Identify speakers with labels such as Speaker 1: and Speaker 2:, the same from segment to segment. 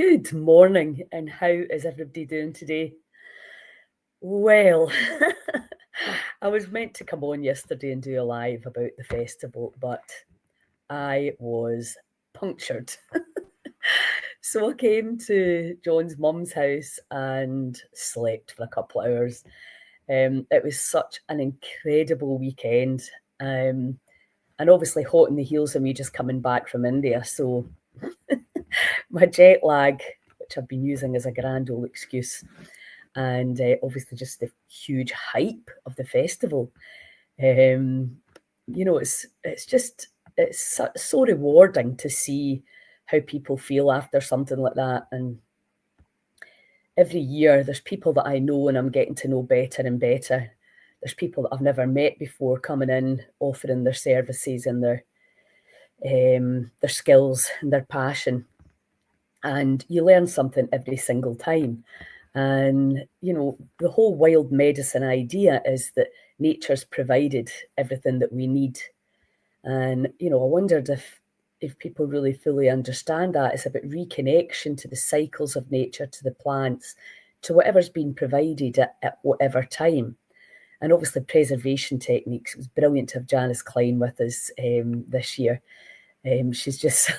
Speaker 1: Good morning, and how is everybody doing today? Well, I was meant to come on yesterday and do a live about the festival, but I was punctured. So I came to John's mum's house and slept for a couple of hours. It was such an incredible weekend, and obviously hot in the heels of me just coming back from India. So my jet lag, which I've been using as a grand old excuse, and obviously just the huge hype of the festival. It's so rewarding to see how people feel after something like that. And every year there's people that I know and I'm getting to know better and better. There's people that I've never met before coming in, offering their services and their skills and their passion. And you learn something every single time. And, the whole wild medicine idea is that nature's provided everything that we need. And, I wondered if people really fully understand that. It's about reconnection to the cycles of nature, to the plants, to whatever's been provided at whatever time. And obviously preservation techniques. It was brilliant to have Janice Klein with us this year. She's just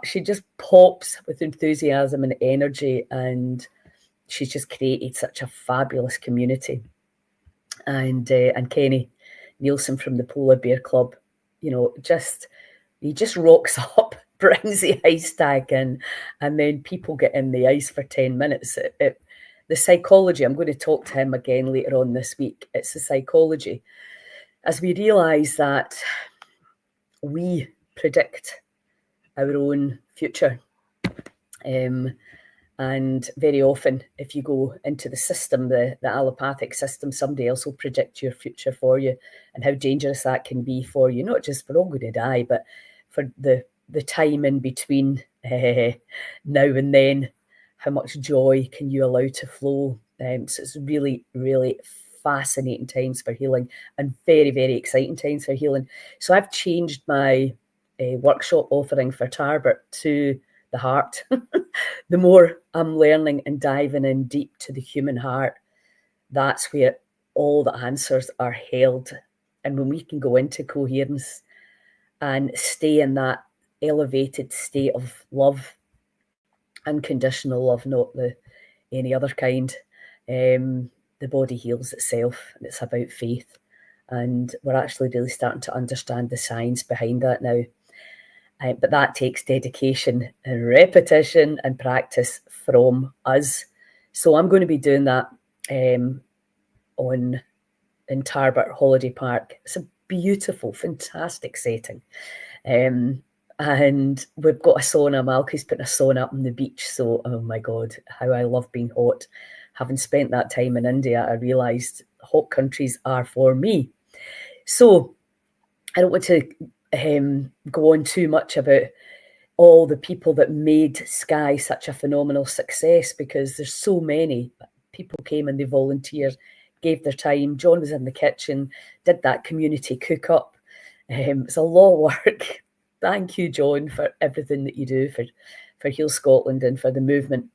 Speaker 1: she just pops with enthusiasm and energy, and she's just created such a fabulous community. And Kenny Nielsen from the Polar Bear Club, he just rocks up, brings the ice tag in, and then people get in the ice for 10 minutes. The psychology, I'm going to talk to him again later on this week. It's the psychology. As we realise that we predict our own future. And very often, if you go into the system, the allopathic system, somebody else will predict your future for you, and how dangerous that can be for you, not just for all going to die, but for the time in between now and then. How much joy can you allow to flow? So it's really, really fascinating times for healing, and very, very exciting times for healing. So I've changed my workshop offering for Tarbert to the heart. The more I'm learning and diving in deep to the human heart, that's where all the answers are held. And when we can go into coherence and stay in that elevated state of love, unconditional love, not any other kind, the body heals itself, and it's about faith. And we're actually really starting to understand the science behind that now. But that takes dedication and repetition and practice from us. So I'm going to be doing that in Tarbert Holiday Park. It's a beautiful, fantastic setting. And we've got a sauna. Malky's putting a sauna up on the beach. So, oh my God, how I love being hot. Having spent that time in India, I realised hot countries are for me. So I don't want to go on too much about all the people that made Skye such a phenomenal success, because there's so many. People came and they volunteered, gave their time. John was in the kitchen, did that community cook up. It's a lot of work. Thank you, John, for everything that you do for Heal Scotland and for the movement.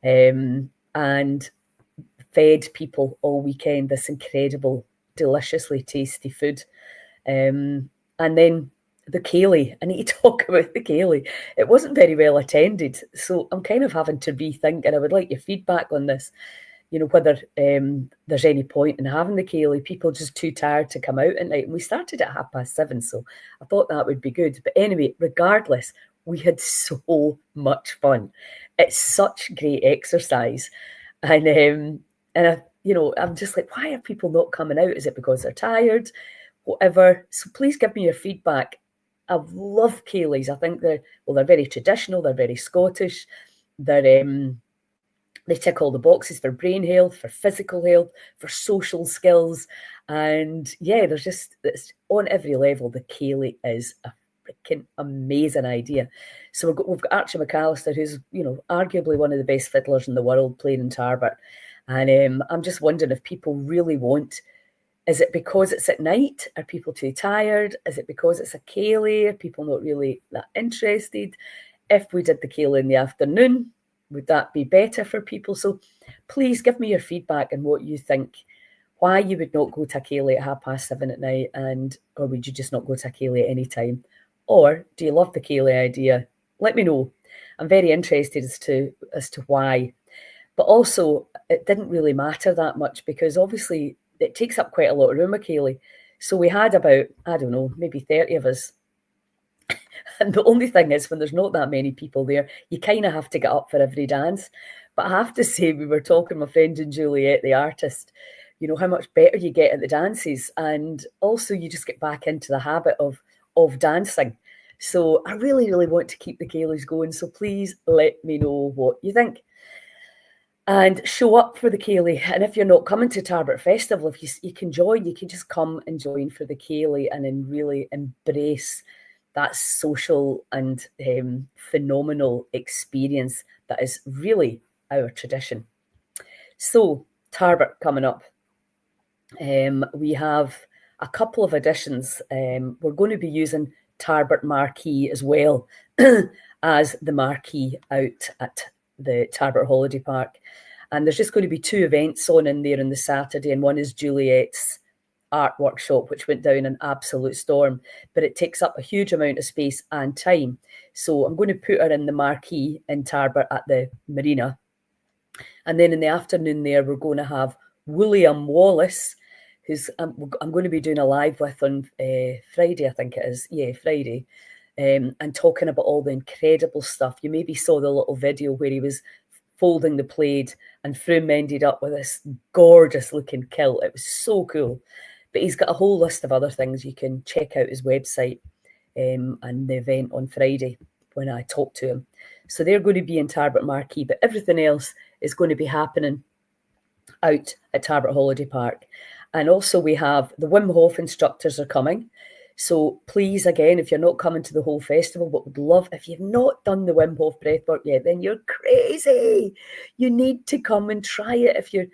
Speaker 1: And fed people all weekend this incredible, deliciously tasty food. And then the Ceilidh, I need to talk about the Ceilidh. It wasn't very well attended, so I'm kind of having to rethink, and I would like your feedback on this. Whether there's any point in having the Ceilidh. People just too tired to come out at night. And we started at 7:30, so I thought that would be good. But anyway, regardless, we had so much fun. It's such great exercise. And I'm just like, why are people not coming out? Is it because they're tired? Whatever. So please give me your feedback. I love Ceilidhs. I think they're very traditional. They're very Scottish. They tick all the boxes for brain health, for physical health, for social skills. And yeah, it's on every level. The Ceilidh is a freaking amazing idea. So we've got Archie McAllister, who's, arguably one of the best fiddlers in the world, playing in Tarbert. And I'm just wondering if people really want. Is it because it's at night? Are people too tired? Is it because it's a Ceilidh? Are people not really that interested? if we did the Ceilidh in the afternoon, would that be better for people? So please give me your feedback and what you think, why you would not go to a Ceilidh at 7:30 at night, or would you just not go to a Ceilidh at any time? Or do you love the Ceilidh idea? Let me know. I'm very interested as to why. But also, it didn't really matter that much because obviously it takes up quite a lot of room, a Ceilidh. So we had about, I don't know, maybe 30 of us. And the only thing is, when there's not that many people there, you kind of have to get up for every dance. But I have to say, we were talking, my friend and Juliet, the artist, how much better you get at the dances. And also you just get back into the habit of dancing. So I really, really want to keep the Ceilidhs going. So please let me know what you think. And show up for the Ceilidh. And if you're not coming to Tarbert Festival, if you can join, you can just come and join for the Ceilidh and then really embrace that social and phenomenal experience that is really our tradition. So, Tarbert coming up. We have a couple of additions. We're going to be using Tarbert Marquee as well as the marquee out at the Tarbert Holiday Park. And there's just going to be 2 events on in there on the Saturday, and one is Juliet's art workshop, which went down an absolute storm, but it takes up a huge amount of space and time. So I'm going to put her in the marquee in Tarbert at the marina. And then in the afternoon there, we're going to have William Wallace, who's I'm going to be doing a live with on Friday, I think it is. Yeah, Friday. And talking about all the incredible stuff. You maybe saw the little video where he was folding the plaid and Froome ended up with this gorgeous looking kilt. It was so cool. But he's got a whole list of other things. You can check out his website and the event on Friday when I talk to him. So they're going to be in Tarbert Marquee, but everything else is going to be happening out at Tarbert Holiday Park. And also we have the Wim Hof instructors are coming. So please, again, if you're not coming to the whole festival, but would love, if you've not done the Wim Hof breathwork yet, then you're crazy. You need to come and try it if you're,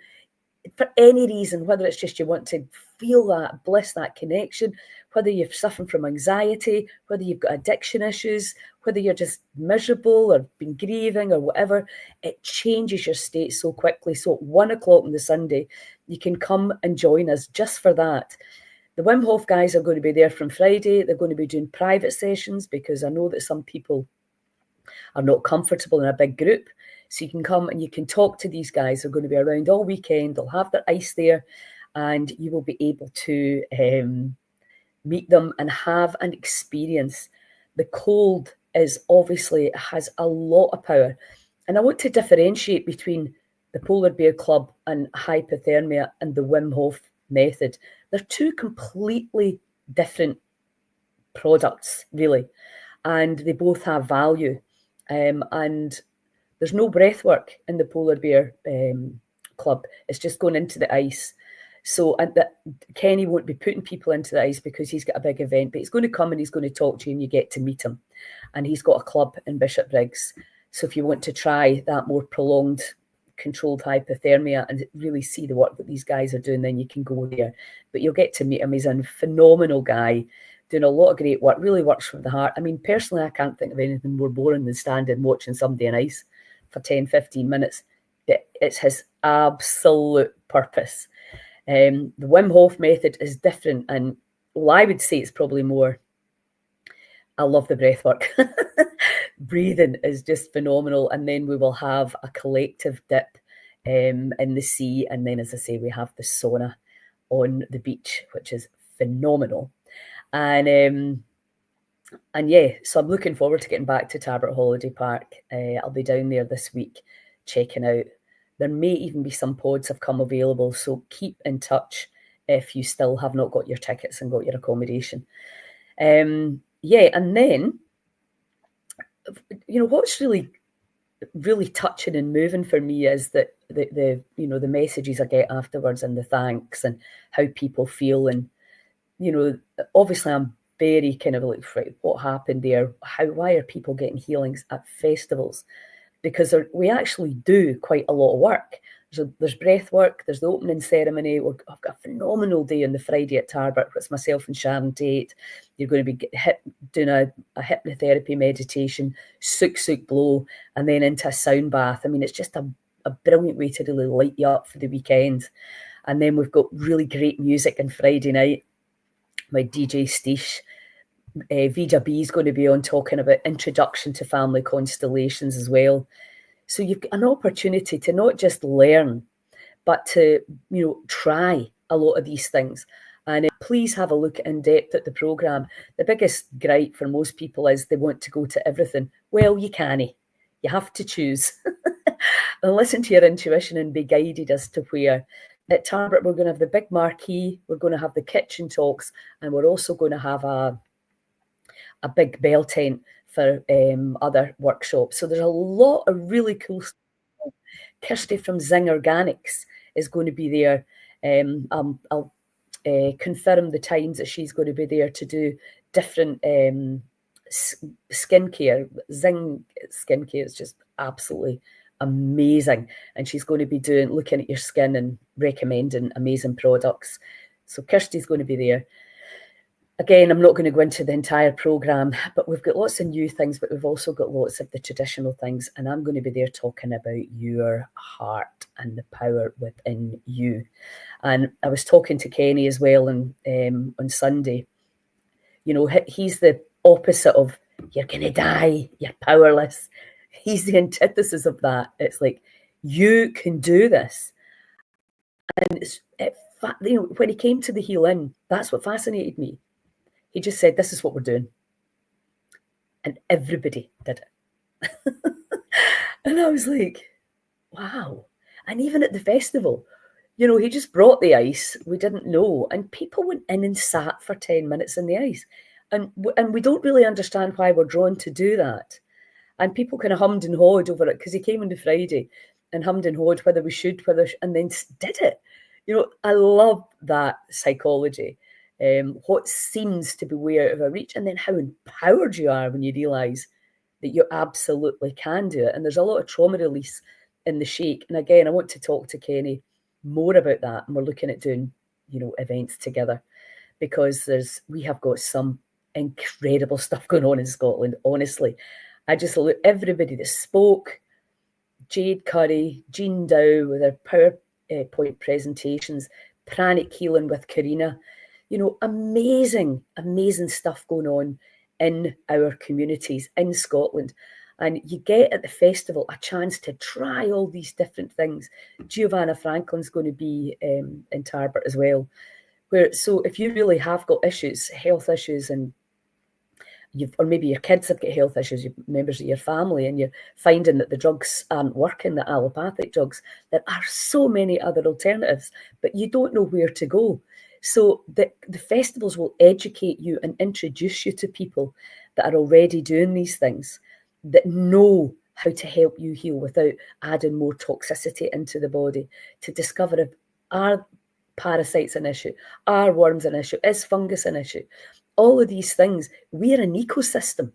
Speaker 1: for any reason, whether it's just you want to feel that bliss, that connection, whether you're suffering from anxiety, whether you've got addiction issues, whether you're just miserable or been grieving or whatever, it changes your state so quickly. So at 1 o'clock on the Sunday, you can come and join us just for that. The Wim Hof guys are going to be there from Friday. They're going to be doing private sessions because I know that some people are not comfortable in a big group. So you can come and you can talk to these guys. They're going to be around all weekend. They'll have their ice there and you will be able to meet them and have an experience. The cold is obviously, has a lot of power. And I want to differentiate between the Polar Bear Club and hypothermia and the Wim Hof method. They're 2 completely different products, really, and they both have value. And there's no breath work in the Polar Bear Club. It's just going into the ice. So Kenny won't be putting people into the ice because he's got a big event, but he's going to come and he's going to talk to you and you get to meet him. And he's got a club in Bishopbriggs. So if you want to try that more prolonged controlled hypothermia and really see the work that these guys are doing, then you can go there. But you'll get to meet him. He's a phenomenal guy, doing a lot of great work, really works from the heart. I mean, personally, I can't think of anything more boring than standing watching somebody on ice for 10, 15 minutes. But it's his absolute purpose. The Wim Hof method is different. And well, I would say it's probably more, I love the breath work. Breathing is just phenomenal. And then we will have a collective dip in the sea. And then, as I say, we have the sauna on the beach, which is phenomenal. And yeah, so I'm looking forward to getting back to Tarbert Holiday Park. I'll be down there this week checking out. There may even be some pods have come available. So keep in touch if you still have not got your tickets and got your accommodation. Yeah, and then, what's really, really touching and moving for me is that the messages I get afterwards and the thanks and how people feel. And, obviously I'm very kind of like, what happened there? Why are people getting healings at festivals? Because we actually do quite a lot of work. there's breath work, there's the opening ceremony. I've got a phenomenal day on the Friday at Tarbert. It's myself and Sharon Tate. You're going to be doing a hypnotherapy meditation, suk blow, and then into a sound bath. I mean, it's just a brilliant way to really light you up for the weekend. And then we've got really great music on Friday night. My DJ Steesh, Vija B is going to be on talking about introduction to family constellations as well. So you've got an opportunity to not just learn, but to, try a lot of these things. And please have a look in depth at the programme. The biggest gripe for most people is they want to go to everything. Well, you can't. You have to choose. And listen to your intuition and be guided as to where. At Tarbert, we're going to have the big marquee, we're going to have the kitchen talks, and we're also going to have a big bell tent for other workshops. So there's a lot of really cool stuff. Kirsty from Zing Organics is going to be there. I'll confirm the times that she's going to be there to do different skincare. Zing skincare is just absolutely amazing, and she's going to be looking at your skin and recommending amazing products. So Kirsty's going to be there. Again, I'm not going to go into the entire programme, but we've got lots of new things, but we've also got lots of the traditional things, and I'm going to be there talking about your heart and the power within you. And I was talking to Kenny as well on Sunday. He's the opposite of you're going to die, you're powerless. He's the antithesis of that. It's like, you can do this. And when he came to the Heal In, that's what fascinated me. He just said, this is what we're doing. And everybody did it. And I was like, wow. And even at the festival, he just brought the ice. We didn't know. And people went in and sat for 10 minutes in the ice. And we don't really understand why we're drawn to do that. And people kind of hummed and hawed over it because he came on the Friday and hummed and hawed whether we should, and then did it. I love that psychology. What seems to be way out of our reach, and then how empowered you are when you realise that you absolutely can do it. And there's a lot of trauma release in the shake. And again, I want to talk to Kenny more about that. And we're looking at doing, events together, because we have got some incredible stuff going on in Scotland, honestly. I just look everybody that spoke, Jade Curry, Jean Dow with her PowerPoint presentations, pranic healing with Karina, amazing stuff going on in our communities in Scotland. And you get at the festival a chance to try all these different things. Giovanna Franklin's going to be in Tarbert as well. So if you really have got issues, health issues, and or maybe your kids have got health issues, members of your family, and you're finding that the drugs aren't working, the allopathic drugs, there are so many other alternatives, but you don't know where to go. So the festivals will educate you and introduce you to people that are already doing these things, that know how to help you heal without adding more toxicity into the body, to discover if are parasites an issue, are worms an issue, is fungus an issue. All of these things, we're an ecosystem,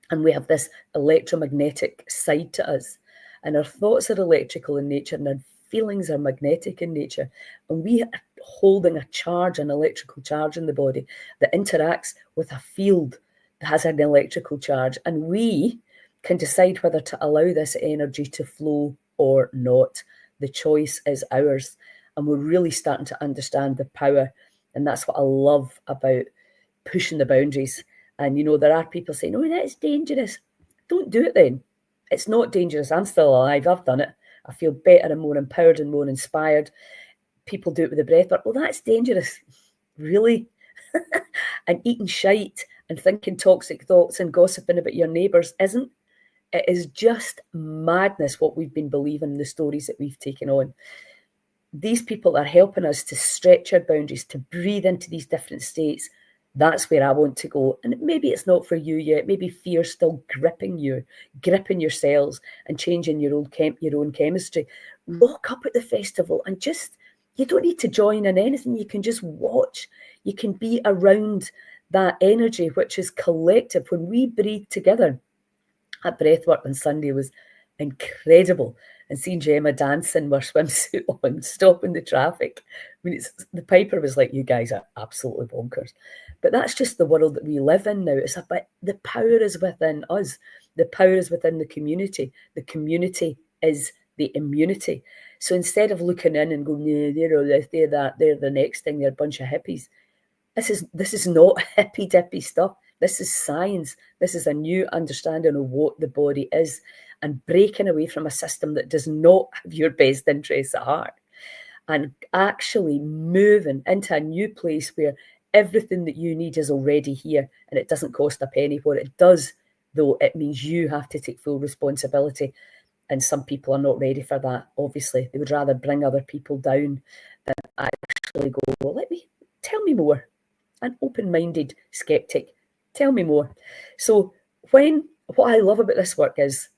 Speaker 1: and we have this electromagnetic side to us, and our thoughts are electrical in nature, and our feelings are magnetic in nature, and we are holding a charge, an electrical charge in the body that interacts with a field that has an electrical charge, and we can decide whether to allow this energy to flow or not. The choice is ours, and we're really starting to understand the power, and that's what I love about pushing the boundaries. And there are people saying, oh, that's dangerous. Don't do it then. It's not dangerous. I'm still alive. I've done it. I feel better and more empowered and more inspired. People do it with the breath work. Well, that's dangerous. Really? And eating shite and thinking toxic thoughts and gossiping about your neighbours isn't. It is just madness what we've been believing, the stories that we've taken on. These people are helping us to stretch our boundaries, to breathe into these different states. That's where I want to go. And maybe it's not for you yet. Maybe fear's still gripping you, gripping your cells and changing your own chemistry. Rock up at the festival and you don't need to join in anything. You can just watch. You can be around that energy, which is collective. When we breathe together, that breathwork on Sunday was incredible. And seeing Gemma dancing with her swimsuit on, stopping the traffic. I mean, the Piper was like, you guys are absolutely bonkers. But that's just the world that we live in now. It's about the power is within us. The power is within the community. The community is the immunity. So instead of looking in and going, no, they're all this, they're that, they're the next thing, they're a bunch of hippies. This is not hippy dippy stuff. This is science. This is a new understanding of what the body is, and breaking away from a system that does not have your best interests at heart, and actually moving into a new place where everything that you need is already here, and it doesn't cost a penny. What it does, though, it means you have to take full responsibility. And some people are not ready for that, obviously. They would rather bring other people down than actually go, well, tell me more. An open-minded skeptic. Tell me more. So what I love about this work is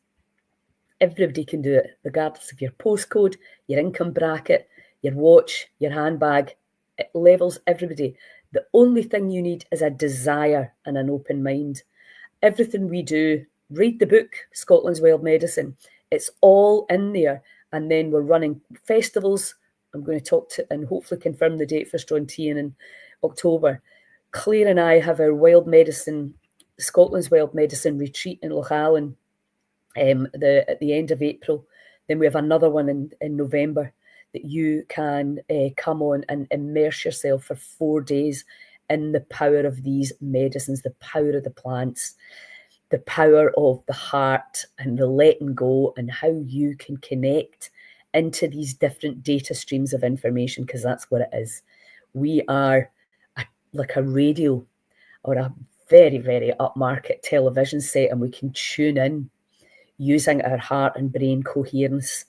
Speaker 1: everybody can do it, regardless of your postcode, your income bracket, your watch, your handbag. It levels everybody. The only thing you need is a desire and an open mind. Everything we do, read the book, Scotland's Wild Medicine. It's all in there. And then we're running festivals. I'm going to talk to and hopefully confirm the date for Strontian in October. Claire and I have our Wild Medicine, Scotland's Wild Medicine retreat in Lochalan at the end of April. Then we have another one in November that you can come on and immerse yourself for 4 days in the power of these medicines, the power of the plants, the power of the heart and the letting go, and how you can connect into these different data streams of information, because that's what it is. We are like a radio or a very, very upmarket television set, and we can tune in using our heart and brain coherence,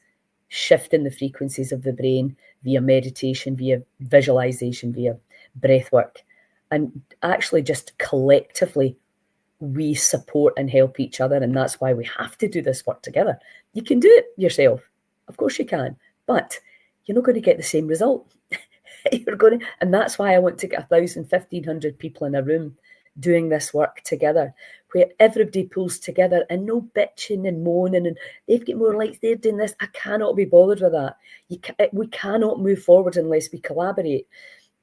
Speaker 1: shifting the frequencies of the brain via meditation, via visualization, via breath work, and actually just collectively we support and help each other. And that's why we have to do this work together. You can do it yourself, of course you can, but you're not going to get the same result. And that's why I want to get 1,000, 1,500 people in a room doing this work together, where everybody pulls together and no bitching and moaning and they've got more likes, they're doing this. I cannot be bothered with that. We cannot move forward unless we collaborate.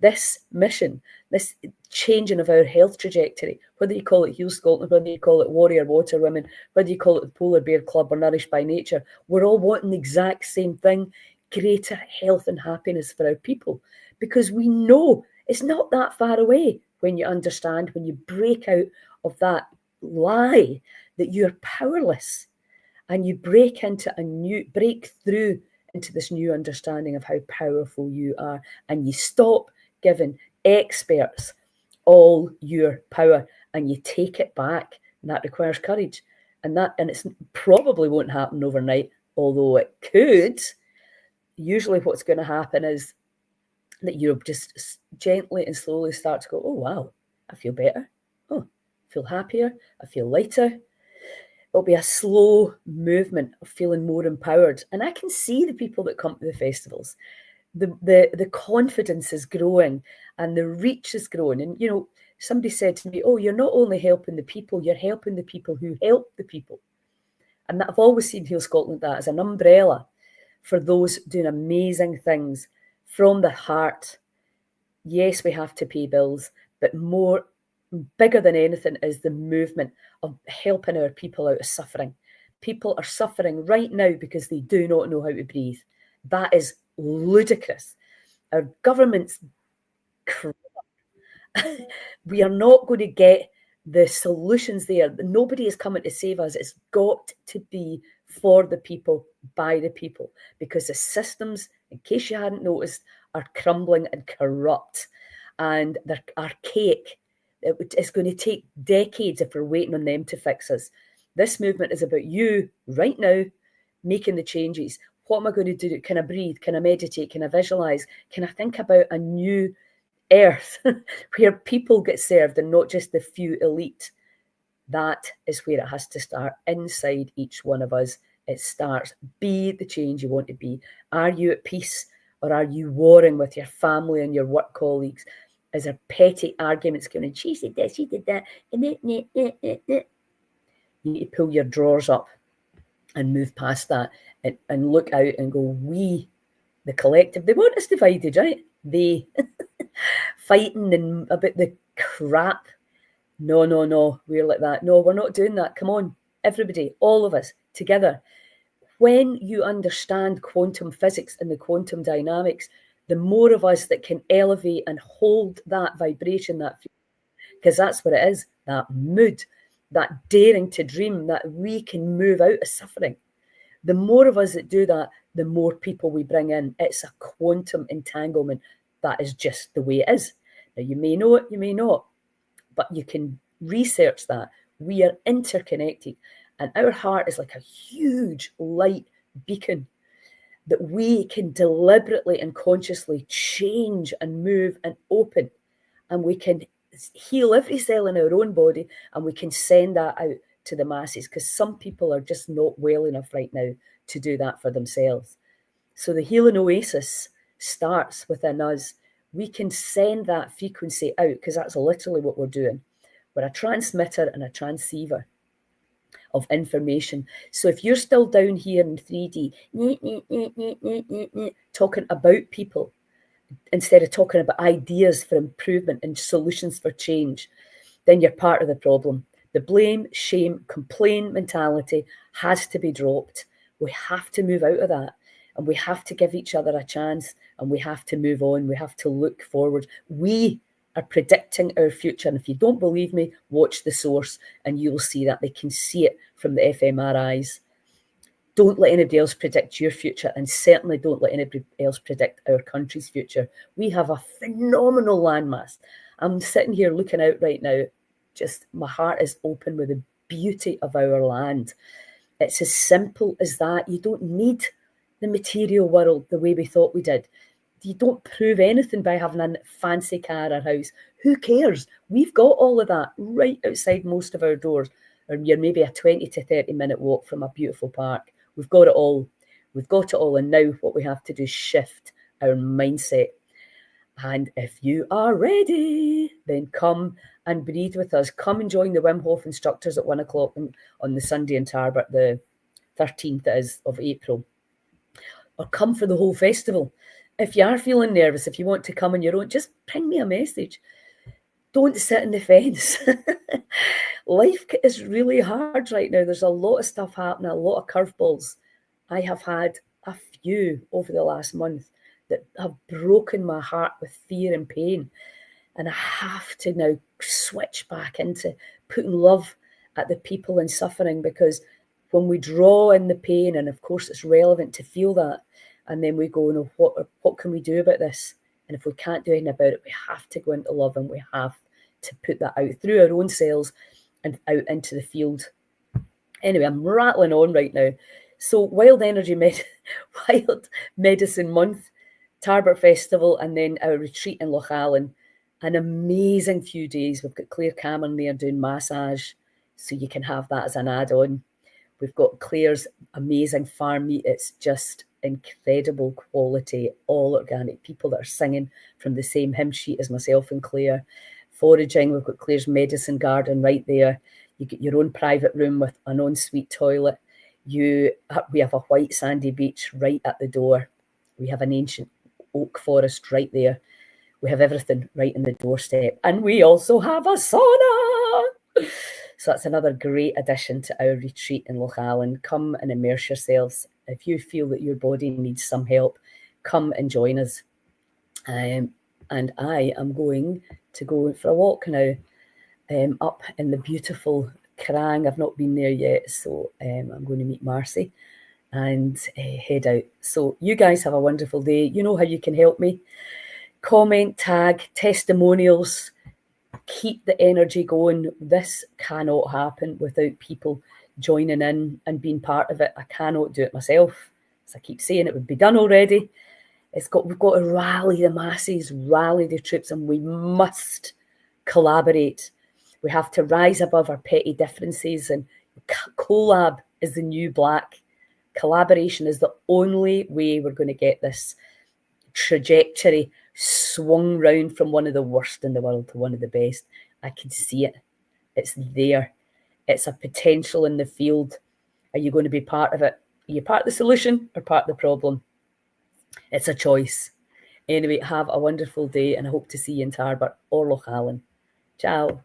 Speaker 1: This mission, this changing of our health trajectory, whether you call it Heal Scotland, whether you call it Warrior Water Women, whether you call it the Polar Bear Club or Nourished by Nature, we're all wanting the exact same thing: greater health and happiness for our people. Because we know it's not that far away when you understand, when you break out of that lie that you're powerless, and you break through into this new understanding of how powerful you are, and you stop giving experts all your power and you take it back. And that requires courage, and it's probably won't happen overnight, although it could. Usually what's going to happen is that you just gently and slowly start to go, oh wow, I feel better, oh, I feel happier, I feel lighter. It'll be a slow movement of feeling more empowered. And I can see the people that come to the festivals, the confidence is growing and the reach is growing. And, somebody said to me, oh, you're not only helping the people, you're helping the people who help the people. And I've always seen Heal Scotland that as an umbrella for those doing amazing things from the heart. Yes, we have to pay bills, but bigger than anything is the movement of helping our people out of suffering. People are suffering right now because they do not know how to breathe. That is ludicrous. Our government's crap. We are not going to get the solutions there. Nobody is coming to save us. It's got to be for the people, by the people, because the systems, in case you hadn't noticed, are crumbling and corrupt, and they're archaic. It's going to take decades if we're waiting on them to fix us. This movement is about you right now making the changes. What am I going to do? Can I breathe? Can I meditate? Can I visualize? Can I think about a new earth where people get served and not just the few elite? That is where it has to start, inside each one of us. It starts. Be the change you want to be. Are you at peace, or are you warring with your family and your work colleagues? Is there petty arguments going on? She said this, she did that. You need to pull your drawers up and move past that and look out and go, we, the collective, they want us divided, right? They fighting and about the crap. No, no, no, we're like that. No, we're not doing that. Come on, everybody, all of us together. When you understand quantum physics and the quantum dynamics, the more of us that can elevate and hold that vibration, that, because that's what it is, that mood, that daring to dream, that we can move out of suffering. The more of us that do that, the more people we bring in. It's a quantum entanglement. That is just the way it is. Now, you may know it, you may not, but you can research that. We are interconnected, and our heart is like a huge light beacon that we can deliberately and consciously change and move and open, and we can heal every cell in our own body, and we can send that out to the masses, because some people are just not well enough right now to do that for themselves. So the healing oasis starts within us. We can send that frequency out, because that's literally what we're doing. We're a transmitter and a transceiver of information. So if you're still down here in 3D, talking about people, instead of talking about ideas for improvement and solutions for change, then you're part of the problem. The blame, shame, complain mentality has to be dropped. We have to move out of that, and we have to give each other a chance, and we have to move on. We have to look forward. We are predicting our future. And if you don't believe me, watch The Source and you'll see that. They can see it from the fMRIs. Don't let anybody else predict your future, and certainly don't let anybody else predict our country's future. We have a phenomenal landmass. I'm sitting here looking out right now. Just my heart is open with the beauty of our land. It's as simple as that. You don't need the material world the way we thought we did. You don't prove anything by having a fancy car or house. Who cares? We've got all of that right outside most of our doors. Or you're maybe a 20 to 30 minute walk from a beautiful park. We've got it all. We've got it all. And now what we have to do is shift our mindset. And if you are ready, then come and breathe with us. Come and join the Wim Hof instructors at 1 o'clock on the Sunday in Tarbert, the 13th of April. Or come for the whole festival. If you are feeling nervous, if you want to come on your own, just ping me a message. Don't sit in the fence. Life is really hard right now. There's a lot of stuff happening, a lot of curveballs. I have had a few over the last month that have broken my heart with fear and pain. And I have to now switch back into putting love at the people in suffering, because when we draw in the pain, and of course it's relevant to feel that, and then we go, no, what can we do about this? And if we can't do anything about it, we have to go into love, and we have to put that out through our own cells and out into the field. Anyway, I'm rattling on right now. So Wild Medicine Month, Tarbert Festival, and then our retreat in Loch Allen. An amazing few days. We've got Claire Cameron there doing massage, so you can have that as an add-on. We've got Claire's amazing farm meat. It's just incredible quality, all organic people that are singing from the same hymn sheet as myself and Claire. Foraging, we've got Claire's medicine garden right there. You get your own private room with an ensuite toilet. We have a white sandy beach right at the door. We have an ancient oak forest right there. We have everything right in the doorstep. And we also have a sauna. So that's another great addition to our retreat in Loch Allen. Come and immerse yourselves. If you feel that your body needs some help, come and join us. And I am going to go for a walk now up in the beautiful Crang. I've not been there yet, so I'm going to meet Marcy and head out. So you guys have a wonderful day. You know how you can help me. Comment, tag, testimonials, keep the energy going. This cannot happen without people joining in and being part of it. I cannot do it myself. As I keep saying, it would be done already. We've got to rally the masses, rally the troops, and we must collaborate. We have to rise above our petty differences, and collab is the new black. Collaboration is the only way we're going to get this trajectory swung round from one of the worst in the world to one of the best. I can see it. It's there. It's a potential in the field. Are you going to be part of it? Are you part of the solution or part of the problem? It's a choice. Anyway, have a wonderful day, and I hope to see you in Tarbert or Loch Allen. Ciao.